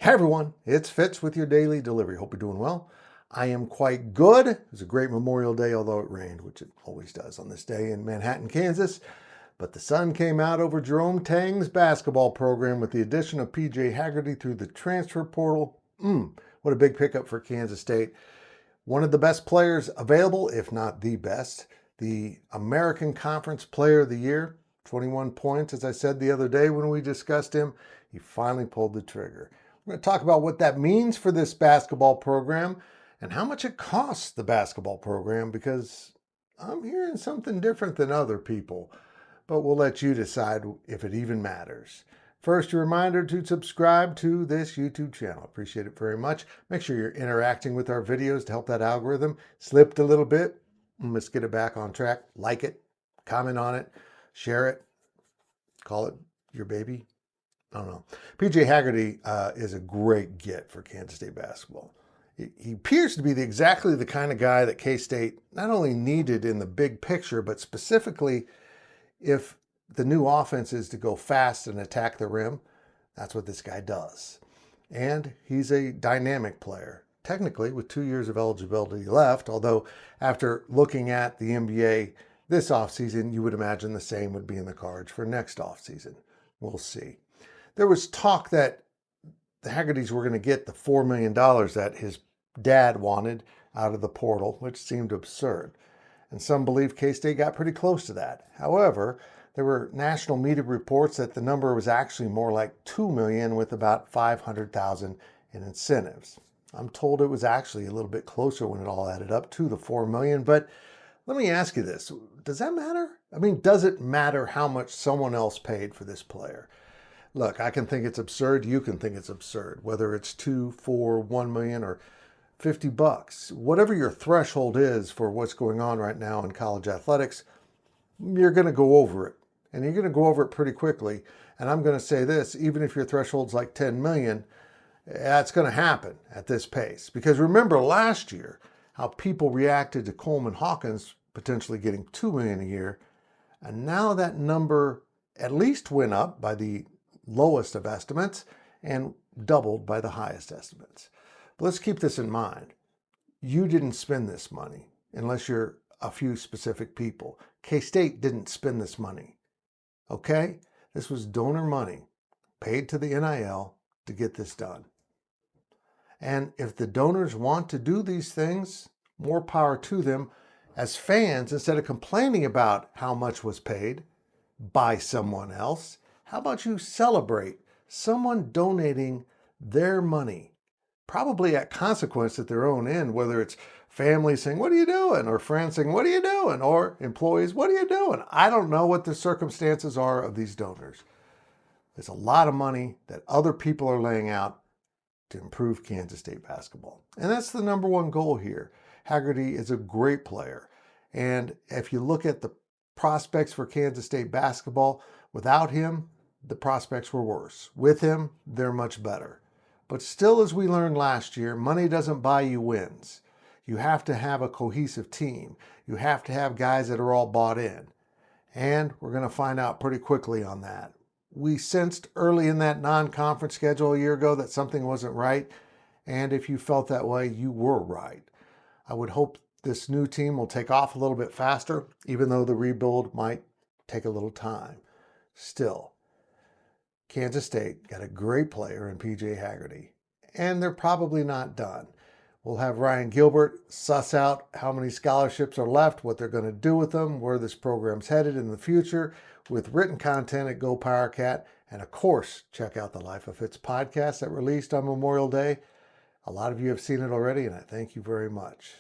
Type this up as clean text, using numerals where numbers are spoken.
Hey everyone, it's Fitz with your daily delivery. Hope you're doing well. I am quite good. It was a great Memorial Day, although it rained, which it always does on this day in Manhattan, Kansas. But the sun came out over Jerome Tang's basketball program with the addition of PJ Haggerty through the transfer portal. What a big pickup for Kansas State. One of the best players available, if not the best. The American Conference Player of the Year. 21 points, as I said the other day when we discussed him. He finally pulled the trigger. We're going to talk about what that means for this basketball program and how much it costs the basketball program, because I'm hearing something different than other people, but we'll let you decide if it even matters. First, a reminder to subscribe to this YouTube channel. Appreciate it very much. Make sure you're interacting with our videos to help that algorithm. Slipped a little bit. Let's get it back on track. Like it, comment on it, share it, call it your baby. I don't know. PJ Haggerty is a great get for Kansas State basketball. He appears to be exactly the kind of guy that K-State not only needed in the big picture, but specifically if the new offense is to go fast and attack the rim. That's what this guy does. And he's a dynamic player, technically with 2 years of eligibility left, although after looking at the NBA this offseason, you would imagine the same would be in the cards for next offseason. We'll see. There was talk that the Haggertys were going to get the $4 million that his dad wanted out of the portal, which seemed absurd. And some believe K-State got pretty close to that. However, there were national media reports that the number was actually more like $2 million with about $500,000 in incentives. I'm told it was actually a little bit closer when it all added up to the $4 million. But let me ask you this. Does that matter? I mean, does it matter how much someone else paid for this player? Look, I can think it's absurd. You can think it's absurd, whether it's 2, 4, 1 million, or $50. Whatever your threshold is for what's going on right now in college athletics, you're going to go over it. And you're going to go over it pretty quickly. And I'm going to say this, even if your threshold's like 10 million, that's going to happen at this pace. Because remember last year, how people reacted to Coleman Hawkins potentially getting $2 million a year. And now that number at least went up by the lowest of estimates and doubled by the highest estimates. But let's keep this in mind. You didn't spend this money unless you're a few specific people. K-State didn't spend this money. Okay? This was donor money paid to the NIL to get this done. And if the donors want to do these things, more power to them. As fans, instead of complaining about how much was paid by someone else, how about you celebrate someone donating their money, probably at consequence at their own end, whether it's family saying, "What are you doing?" or friends saying, "What are you doing?" or employees, "What are you doing?" I don't know what the circumstances are of these donors. There's a lot of money that other people are laying out to improve Kansas State basketball. And that's the number one goal here. Haggerty is a great player. And if you look at the prospects for Kansas State basketball, without him, the prospects were worse. With him, they're much better. But still, as we learned last year, money doesn't buy you wins. You have to have a cohesive team. You have to have guys that are all bought in. And we're going to find out pretty quickly on that. We sensed early in that non-conference schedule a year ago that something wasn't right. And if you felt that way, you were right. I would hope this new team will take off a little bit faster, even though the rebuild might take a little time. Still, Kansas State got a great player in PJ Haggerty, and they're probably not done. We'll have Ryan Gilbert suss out how many scholarships are left, what they're going to do with them, where this program's headed in the future, with written content at GoPowercat. And of course, check out the Life of Fitz podcast that released on Memorial Day. A lot of you have seen it already, and I thank you very much.